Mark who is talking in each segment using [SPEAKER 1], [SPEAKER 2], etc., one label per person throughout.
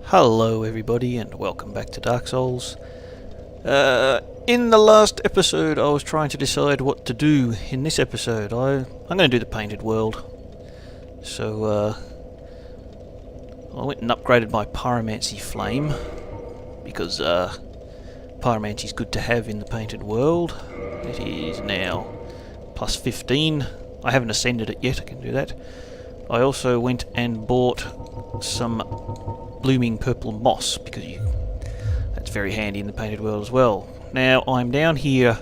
[SPEAKER 1] Hello everybody and welcome back to Dark Souls. In the last episode I was trying to decide what to do. In this episode I'm going to do the Painted World. So I went and upgraded my Pyromancy Flame because Pyromancy is good to have in the Painted World. It is now plus 15. I haven't ascended it yet, I can do that. I also went and bought some blooming purple moss because that's very handy in the Painted World as well. Now I'm down here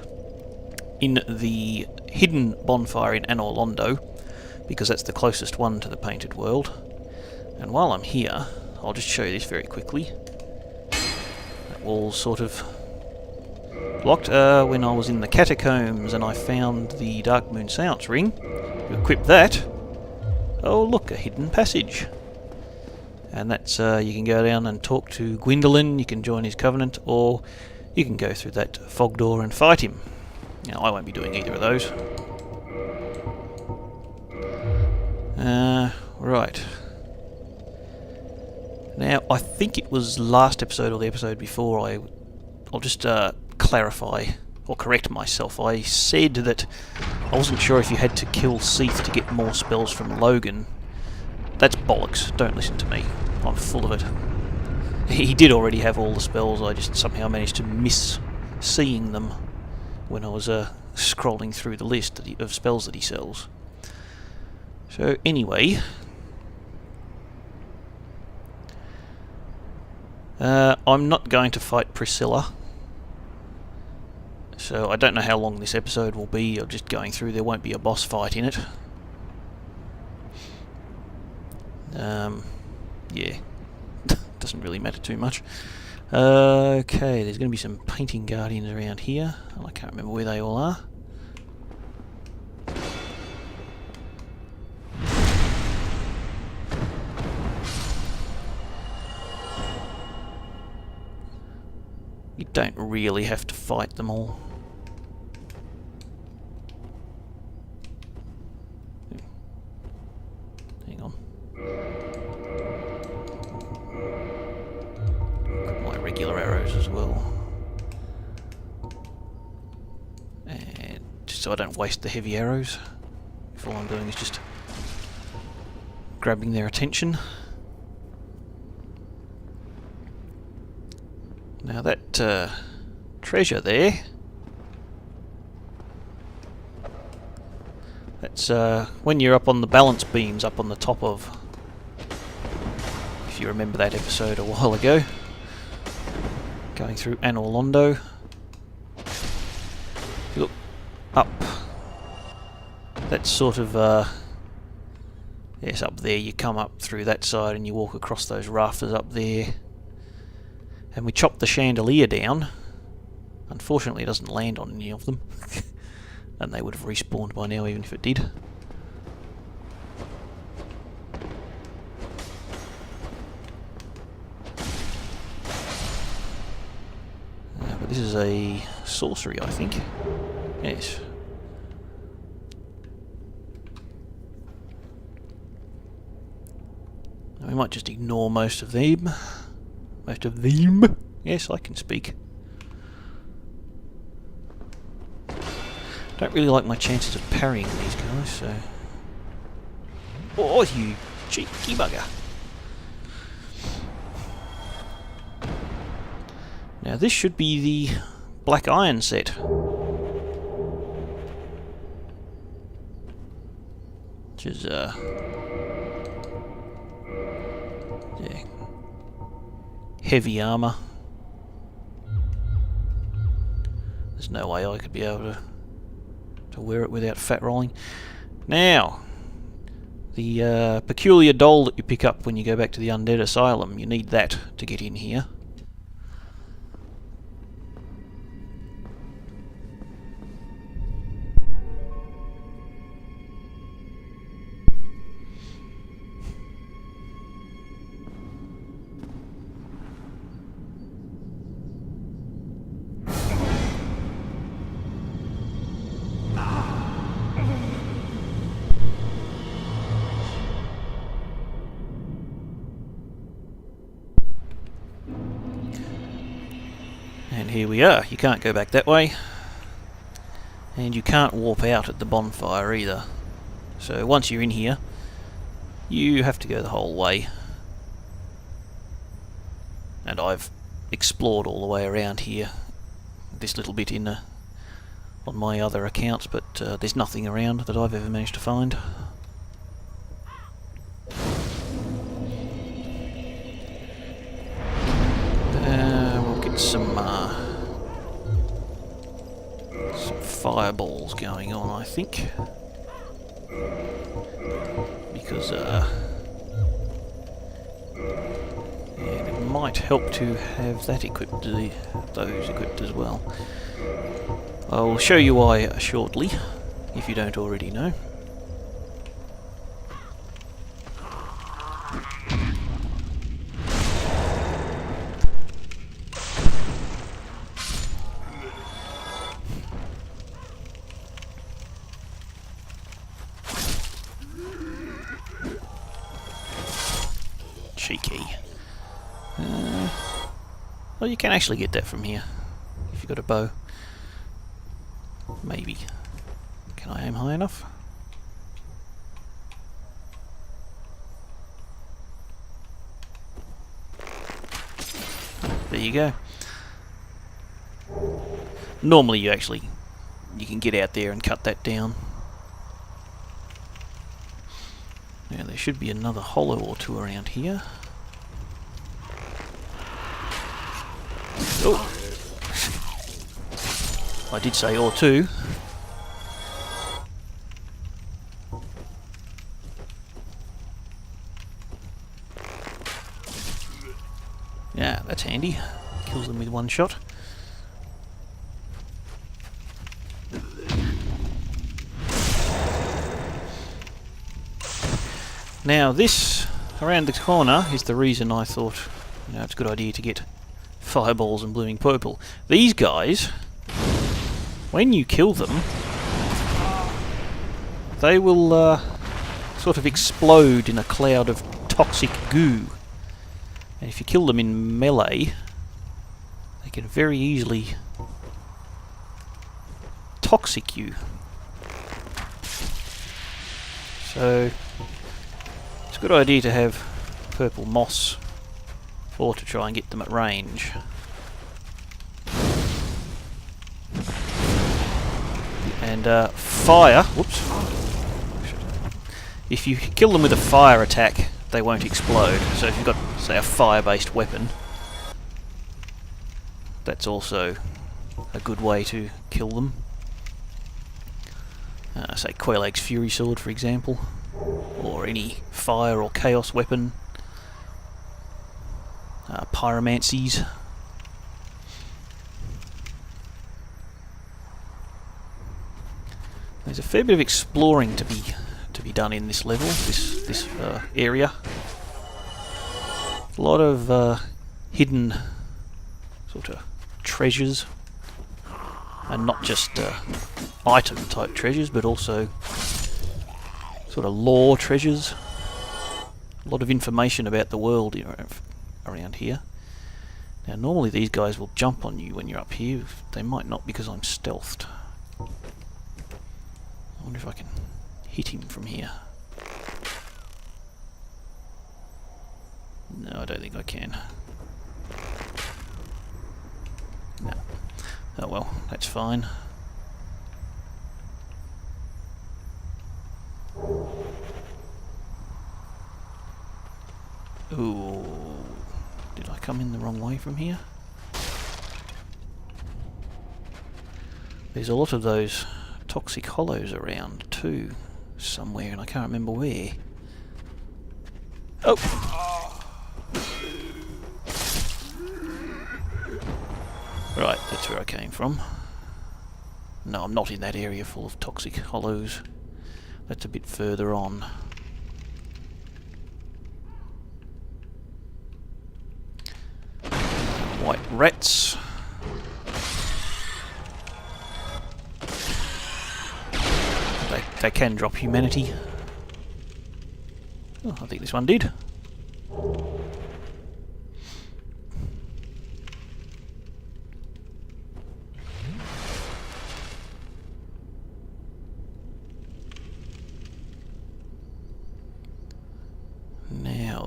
[SPEAKER 1] in the hidden bonfire in Anor Londo because that's the closest one to the Painted World. And while I'm here, I'll just show you this very quickly. That wall's sort of blocked. When I was in the catacombs and I found the Dark Moon Seance ring, to equip that. Oh look, a hidden passage. And that's, you can go down and talk to Gwyndolin, you can join his covenant, or you can go through that fog door and fight him. Now, I won't be doing either of those. Right. Now, I think it was last episode or the episode before, I'll just clarify or correct myself. I said that I wasn't sure if you had to kill Seath to get more spells from Logan. That's bollocks, don't listen to me. I'm full of it. He did already have all the spells, I just somehow managed to miss seeing them when I was scrolling through the list of spells that he sells. So anyway, I'm not going to fight Priscilla, so I don't know how long this episode will be. I'm just going through, there won't be a boss fight in it. Yeah, doesn't really matter too much. Okay, there's going to be some painting guardians around here. I can't remember where they all are. You don't really have to fight them all. Hang on. Regular arrows as well, and just so I don't waste the heavy arrows, if all I'm doing is just grabbing their attention. Now that treasure there, that's when you're up on the balance beams up on the top of, if you remember that episode a while ago. Going through Anor Londo. If you look up, that's sort of, yes, up there. You come up through that side and you walk across those rafters up there. And we chop the chandelier down. Unfortunately, it doesn't land on any of them. And they would have respawned by now, even if it did. This is a sorcery, I think. Yes. We might just ignore most of them. Most of them? Yes, I can speak. Don't really like my chances of parrying these guys, so... Oh, you cheeky bugger! Now this should be the Black Iron set. Which is, yeah. Heavy armour. There's no way I could be able to wear it without fat rolling. Now, the peculiar doll that you pick up when you go back to the Undead Asylum, you need that to get in here. And here we are. You can't go back that way. And you can't warp out at the bonfire either. So once you're in here, you have to go the whole way. And I've explored all the way around here. This little bit in on my other accounts, but there's nothing around that I've ever managed to find. We'll get some fireballs going on, I think, because and it might help to have that equipped, those equipped as well. I'll show you why shortly, if you don't already know. Cheeky. Well, you can actually get that from here, if you've got a bow. Maybe. Can I aim high enough? There you go. Normally you can get out there and cut that down. Now there should be another hollow or two around here. Oh! I did say or two. Yeah, that's handy. Kills them with one shot. Now this, around the corner, is the reason I thought, it's a good idea to get fireballs and blooming purple. These guys, when you kill them, they will sort of explode in a cloud of toxic goo. And if you kill them in melee, they can very easily toxic you. So it's a good idea to have purple moss, or to try and get them at range. And fire, whoops. If you kill them with a fire attack, they won't explode. So if you've got, say, a fire-based weapon, that's also a good way to kill them. Say Quelaag's Fury Sword, for example, or any fire or chaos weapon. Pyromancies. There's a fair bit of exploring to be done in this level, this area. A lot of hidden sort of treasures, and not just item type treasures, but also sort of lore treasures. A lot of information about the world around here. Now normally these guys will jump on you when you're up here. They might not, because I'm stealthed. I wonder if I can hit him from here. No, I don't think I can. No. Oh well, that's fine. Ooh. Did I come in the wrong way from here? There's a lot of those toxic hollows around too, somewhere, and I can't remember where. Oh! Right, that's where I came from. No, I'm not in that area full of toxic hollows. That's a bit further on. White rats. They can drop humanity. Oh, I think this one did.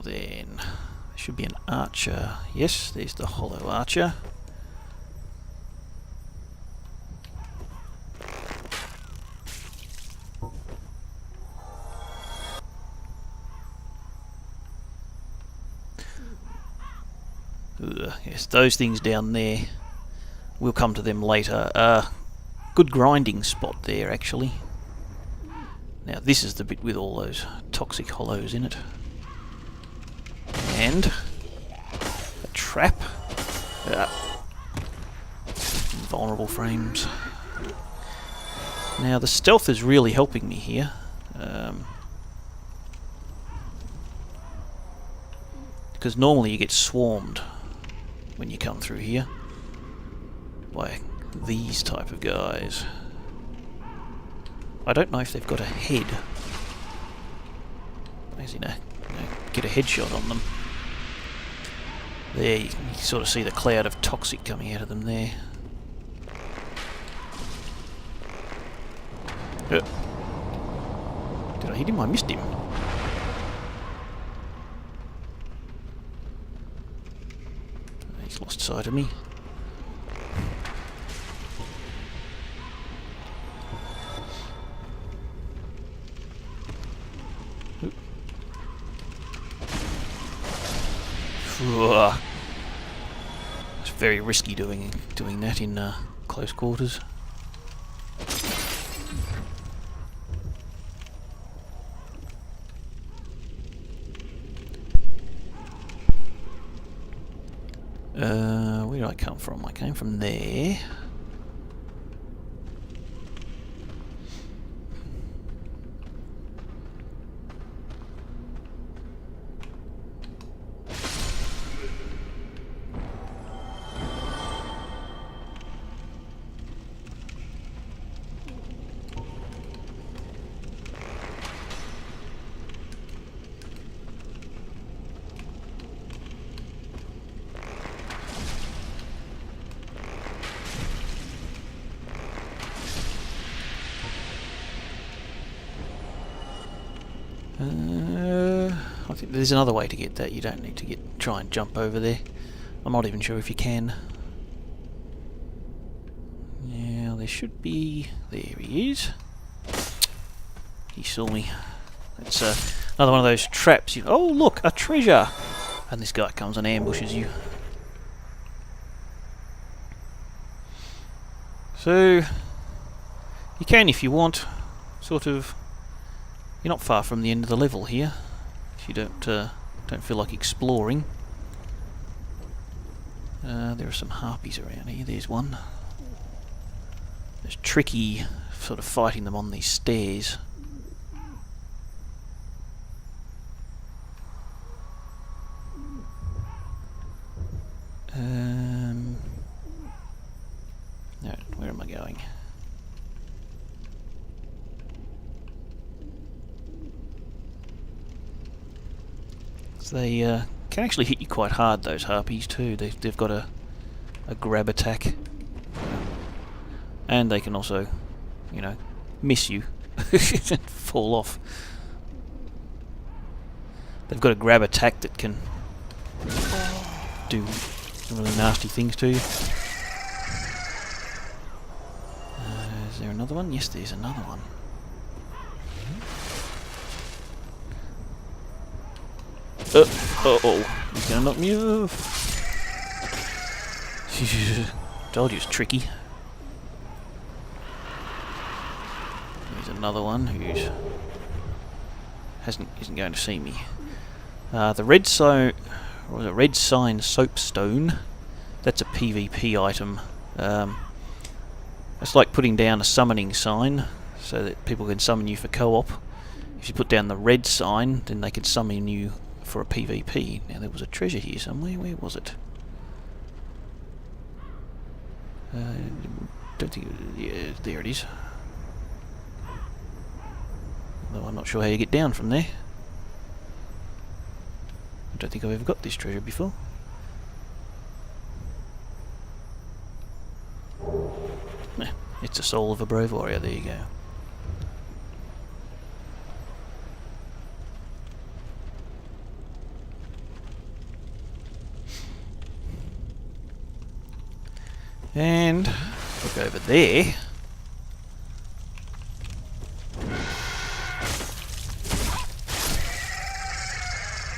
[SPEAKER 1] then, there should be an archer. Yes, there's the hollow archer. Yes, those things down there. We'll come to them later. Good grinding spot there, actually. Now this is the bit with all those toxic hollows in it. And a trap. Vulnerable frames. Now the stealth is really helping me here. Because normally you get swarmed when you come through here by these type of guys. I don't know if they've got a head. As you know, get a headshot on them. There, you can sort of see the cloud of toxic coming out of them there. Did I hit him? I missed him. He's lost sight of me. It's very risky doing that in close quarters. Where did I come from? I came from there. I think there's another way to get that. You don't need to try and jump over there. I'm not even sure if you can. Yeah, there should be. There he is. He saw me. It's another one of those traps. Oh look, a treasure! And this guy comes and ambushes you. So you can, if you want, sort of. You're not far from the end of the level here, if you don't feel like exploring. There are some harpies around here. There's one. It's tricky, sort of fighting them on these stairs. No, where am I going? They can actually hit you quite hard, those harpies too. They've got a grab attack, and they can also, you know, miss you and fall off. They've got a grab attack that can do really nasty things to you. Is there another one? Yes, there's another one. Uh-oh, he's gonna knock me off. Told you it's tricky. There's another one who's isn't going to see me. The red sign soapstone. That's a PvP item. It's like putting down a summoning sign so that people can summon you for co-op. If you put down the red sign, then they can summon you for a PvP. Now there was a treasure here somewhere. Where was it? Don't think. Yeah, there it is. Although I'm not sure how you get down from there. I don't think I've ever got this treasure before. Nah, it's the soul of a brave warrior. There you go. And look over there.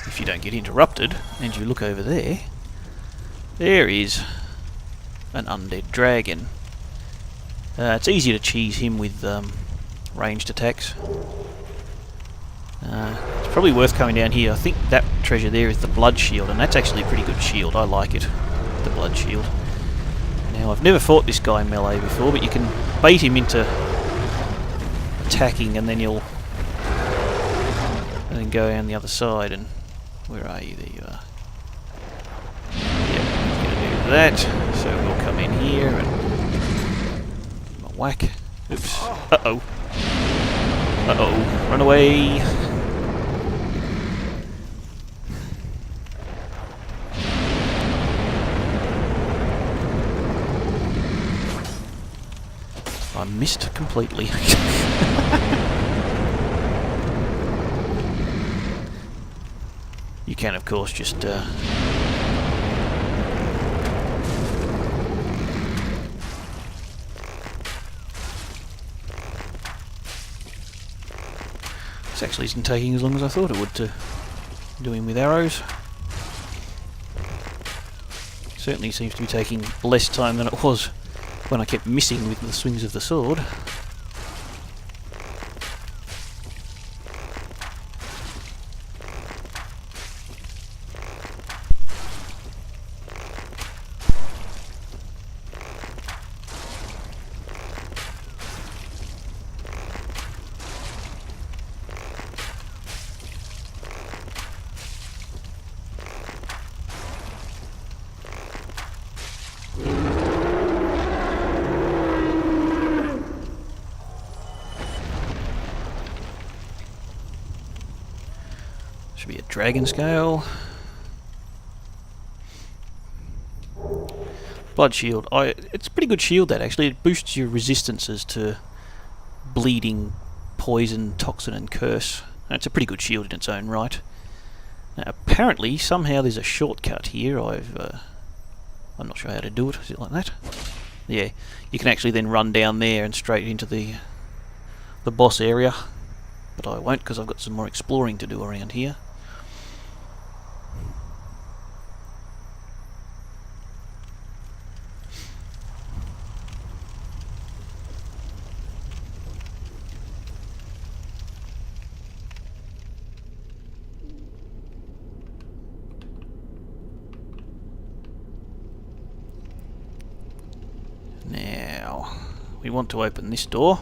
[SPEAKER 1] If you don't get interrupted, and you look over there, there is an undead dragon. It's easy to cheese him with ranged attacks. It's probably worth coming down here. I think that treasure there is the blood shield, and that's actually a pretty good shield. I like it, the blood shield. Now, I've never fought this guy in melee before, but you can bait him into attacking, and then you'll go down the other side. And where are you? There you are. Yep, he's going to do that. So we'll come in here and whack. Oops. Uh-oh. Uh-oh. Run away. I missed completely. You can, of course, just this actually isn't taking as long as I thought it would to do him with arrows. Certainly seems to be taking less time than it was when I kept missing with the swings of the sword. Should be a dragon scale. Blood shield. It's a pretty good shield, that actually. It boosts your resistances to bleeding, poison, toxin and curse. It's a pretty good shield in its own right. Now apparently somehow there's a shortcut here. I'm not sure how to do it. Is it like that? Yeah. You can actually then run down there and straight into the boss area. But I won't, because I've got some more exploring to do around here. Now, we want to open this door.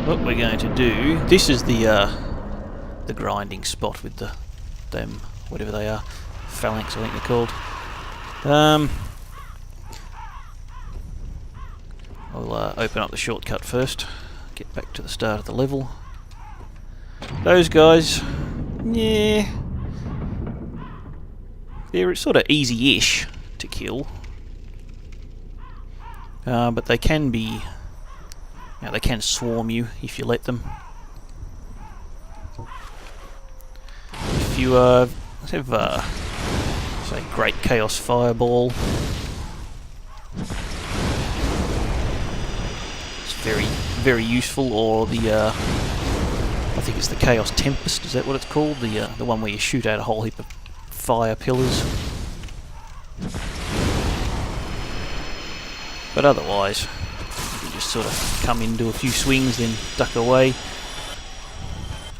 [SPEAKER 1] What we're going to do, this is the grinding spot with them, whatever they are, phalanx I think they're called. I'll open up the shortcut first, get back to the start of the level. Those guys, yeah, they're sort of easy-ish to kill, but they can be, they can swarm you if you let them. If you have, say, Great Chaos Fireball, it's very, very useful, or the I think it's the Chaos Tempest, is that what it's called? The one where you shoot out a whole heap of fire pillars. But otherwise, you can just sort of come in, do a few swings, then duck away.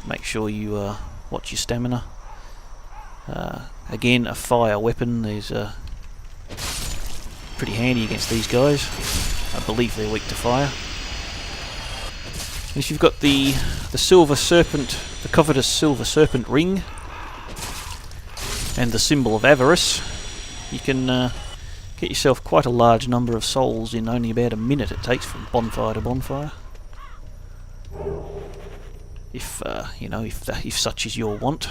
[SPEAKER 1] Make sure you watch your stamina. Again, a fire weapon is pretty handy against these guys. I believe they're weak to fire. If you've got the silver serpent, the covetous silver serpent ring, and the symbol of avarice, you can get yourself quite a large number of souls in only about a minute it takes from bonfire to bonfire. If if such is your want.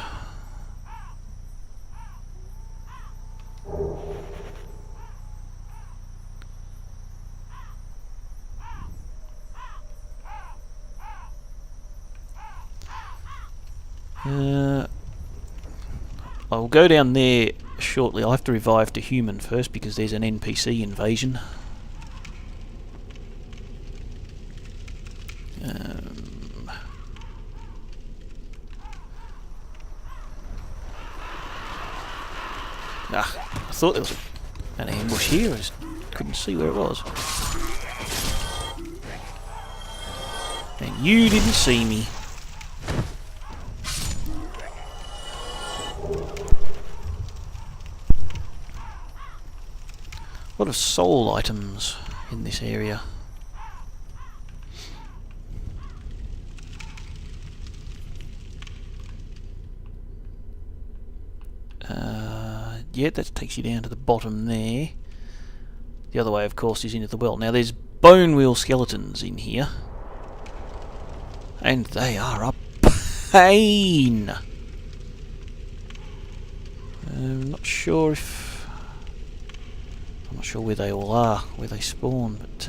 [SPEAKER 1] I will go down there shortly. I'll have to revive to human first because there's an NPC invasion. I thought there was an ambush here. I just couldn't see where it was. And you didn't see me. A lot of soul items in this area. Yeah, that takes you down to the bottom there. The other way, of course, is into the well. Now, there's bone wheel skeletons in here. And they are a pain! I'm not sure where they all are, where they spawn, but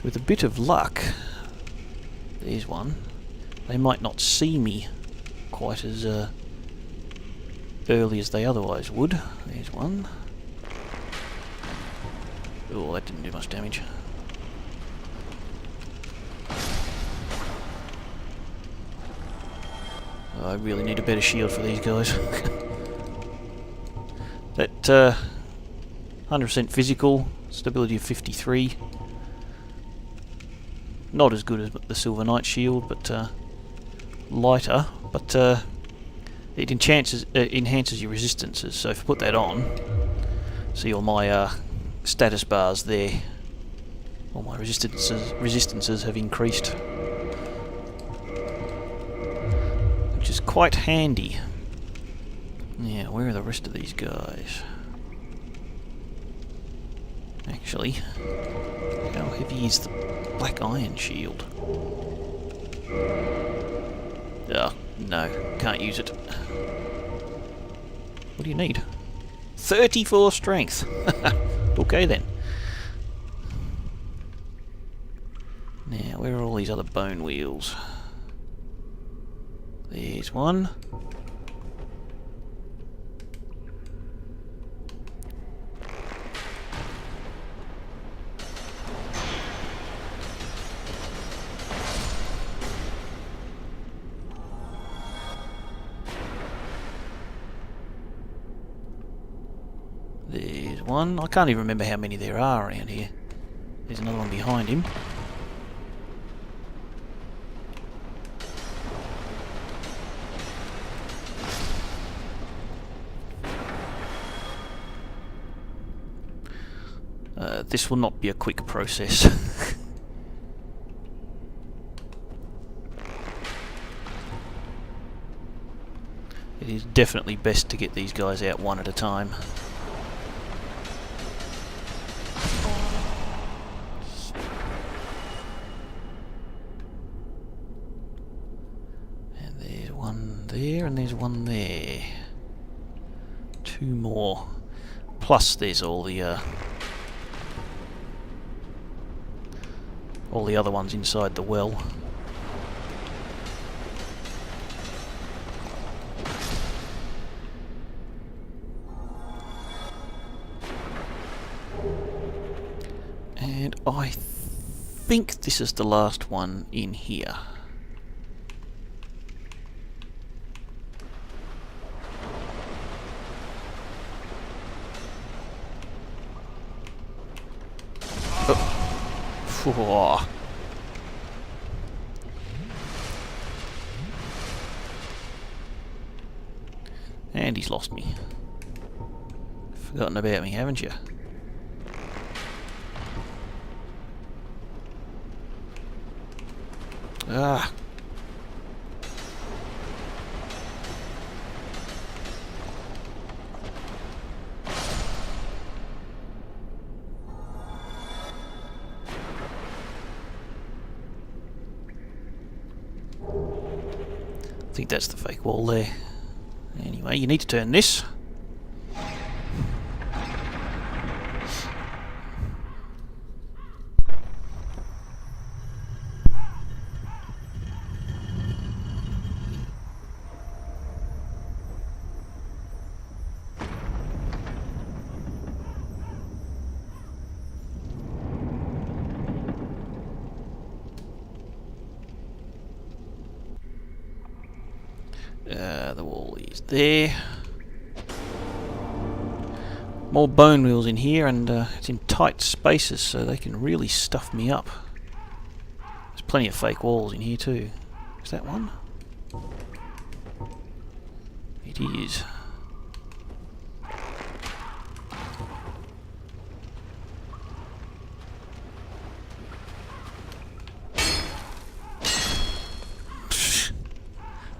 [SPEAKER 1] with a bit of luck, there's one. They might not see me quite as early as they otherwise would. There's one. Oh, that didn't do much damage. I really need a better shield for these guys. That 100% physical, stability of 53. Not as good as the Silver Knight shield, but lighter. But it enhances your resistances. So if I put that on, see all my status bars there. All my resistances have increased, which is quite handy. Yeah, where are the rest of these guys? Actually, how heavy is the black iron shield? Oh, no, can't use it. What do you need? 34 strength! Okay then. Now, where are all these other bone wheels? There's one. There's one. I can't even remember how many there are around here. There's another one behind him. This will not be a quick process. It is definitely best to get these guys out one at a time. And there's one there, and there's one there. Two more. Plus there's all the other ones inside the well. And I think this is the last one in here. Oh. And he's lost me. Forgotten about me, haven't you? Ah. I think that's the fake wall there. Anyway, you need to turn this. The wall is there. More bone wheels in here, and it's in tight spaces, so they can really stuff me up. There's plenty of fake walls in here too. Is that one? It is.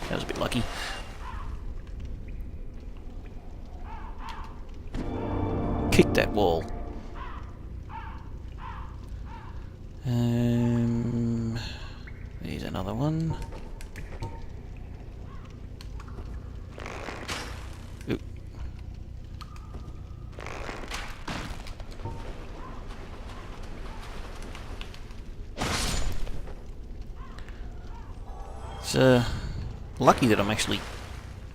[SPEAKER 1] That was a bit lucky. Kick that wall. There's another one. Ooh. It's lucky that I'm actually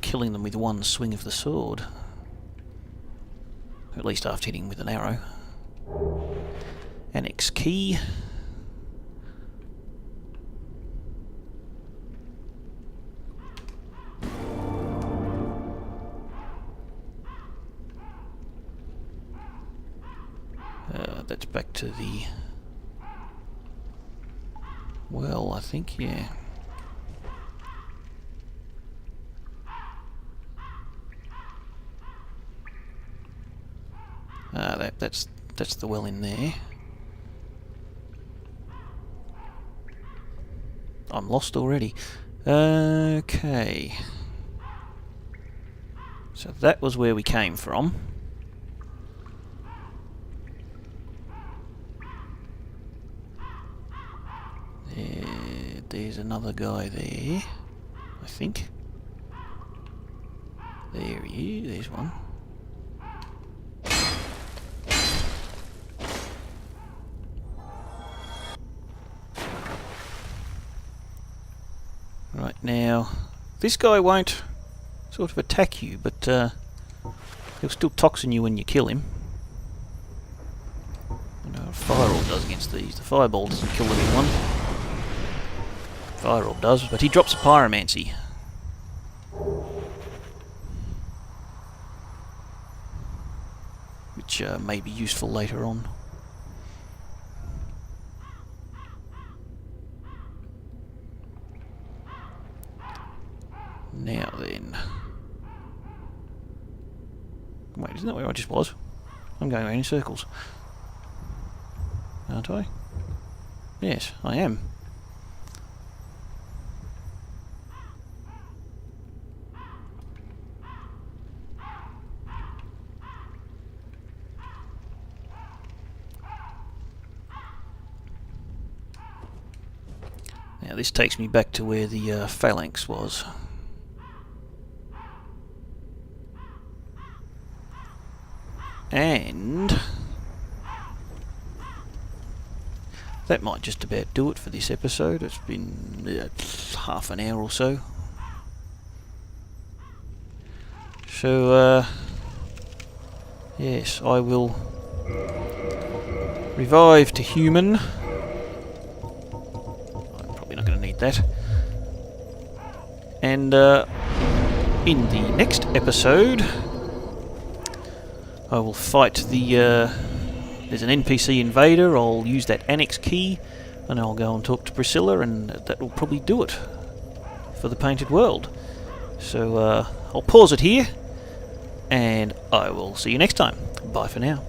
[SPEAKER 1] killing them with one swing of the sword. At least after hitting with an arrow. Annex key. That's back to the well, I think, yeah. That's the well in there. I'm lost already. Okay. So that was where we came from. There's another guy there, I think. There he is, there's one. Right, now, this guy won't sort of attack you, but he'll still toxin you when you kill him. I know what a fireball does against these. The fireball doesn't kill anyone. Fireball does, but he drops a pyromancy. Which may be useful later on. Now then. Wait, isn't that where I just was? I'm going around in circles. Aren't I? Yes, I am. Now this takes me back to where the phalanx was. And that might just about do it for this episode. It's been half an hour or so. So, yes, I will revive to human. I'm probably not going to need that. And in the next episode, I will fight the, there's an NPC invader. I'll use that annex key and I'll go and talk to Priscilla, and that will probably do it for the Painted World. So I'll pause it here and I will see you next time. Bye for now.